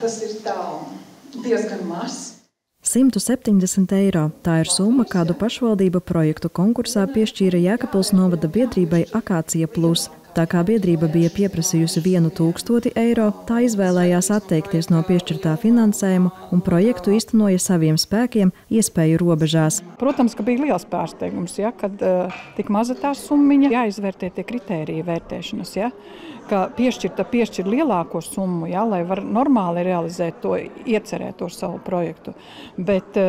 Tas ir tā diezgan maz. 170 eiro. Tā ir summa, kādu pašvaldība projektu konkursā piešķīra Jēkabpils novada biedrībai Akācija Plus. Tā kā biedrība bija pieprasījusi 1000 eiro, tā izvēlējās atteikties no piešķirtā finansējuma un projektu īstenoja saviem spēkiem, iespēju robežās. Protams, ka bija liels pārsteigums, kad tik maza tā summiņa, jāizvērtē tie kritēriji vērtēšanas, ka piešķir lielāko summu, lai var normāli realizēt to, iecerēt to savu projektu. Bet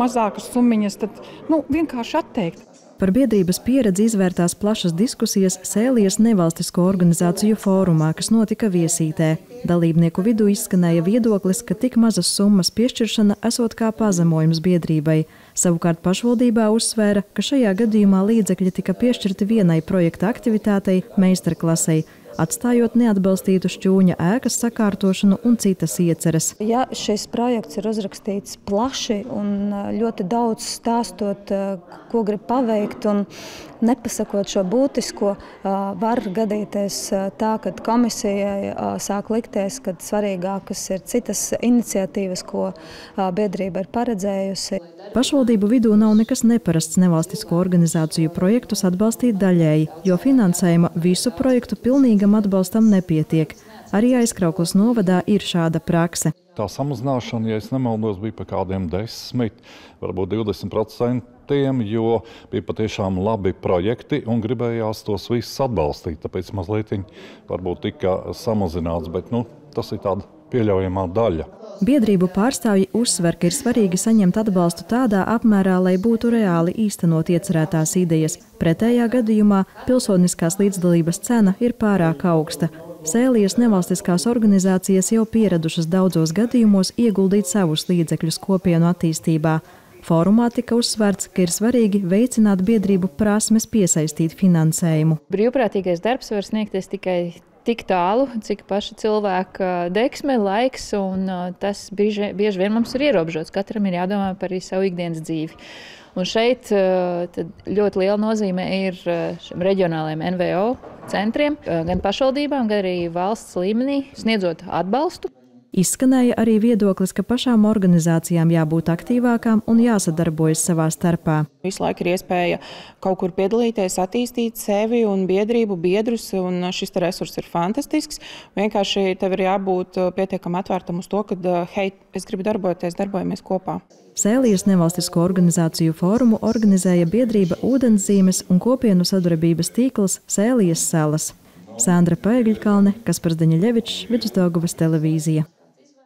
mazākas summiņas tad vienkārši atteikt. Par biedrības pieredzi izvērtās plašas diskusijas Sēlijas nevalstisko organizāciju fórumā, kas notika Viesītē. Dalībnieku vidū izskanēja viedoklis, ka tik mazas summas piešķiršana esot kā pazemojums biedrībai. Savukārt pašvaldībā uzsvēra, ka šajā gadījumā līdzekļi tika piešķirti vienai projekta aktivitātei meistarklasei, atstājot neatbalstītu šķūņa ēkas sakārtošanu un citas ieceres. Ja šis projekts ir uzrakstīts plaši un ļoti daudz stāstot, ko grib paveikt un nepasakot šo būtisko, var gadīties tā, ka komisijai sāk likties, ka svarīgākas ir citas iniciatīvas, ko biedrība ir paredzējusi. Pašvaldību vidū nav nekas neparasts nevalstisko organizāciju projektus atbalstīt daļēji, jo finansējuma visu projektu pilnīgam atbalstam nepietiek. Arī Aizkraukles novadā ir šāda prakse. Tā samazināšana, ja es nemaldos, bija par kādiem 10, varbūt 20%, jo bija patiešām labi projekti un gribējās tos visus atbalstīt. Tāpēc mazliet varbūt tika samazināts, bet tas ir tāda pieļaujamā daļa. Biedrību pārstāvji uzsver, ka ir svarīgi saņemt atbalstu tādā apmērā, lai būtu reāli īstenot iecerētās idejas. Pretējā gadījumā pilsoniskās līdzdalības cena ir pārāk augsta. Sēlijas nevalstiskās organizācijas jau pieradušas daudzos gadījumos ieguldīt savus līdzekļus kopienu attīstībā. Fórumā tika uzsvērts, ka ir svarīgi veicināt biedrību prasmes piesaistīt finansējumu. Brīvprātīgais darbs var sniegties tikai tik tālu, cik paša cilvēka deksme, laiks, un tas bieži vien mums ir ierobežots. Katram ir jādomā par savu ikdienas dzīvi. Un šeit ļoti liela nozīme ir šiem reģionālajiem NVO centriem, gan pašvaldībām, gan arī valsts līmenī, sniedzot atbalstu. Izskanēja arī viedoklis, ka pašām organizācijām jābūt aktīvākām un jāsadarbojas savā starpā. Visu laiku ir iespēja kaut kur piedalīties, attīstīt sevi un biedrību, biedrus, un šis resurs ir fantastisks. Vienkārši tev ir jābūt pietiekami atvērtam uz to, ka, hei, es gribu darbojamies kopā. Sēlijas nevalstisko organizāciju fórumu organizēja biedrība Ūdenszīmes un kopienu sadarbības tīkls Sēlijas salas. Sandra Paegļkalne, Kaspars Daņeļevičs, Vidusdaugavas televīzija.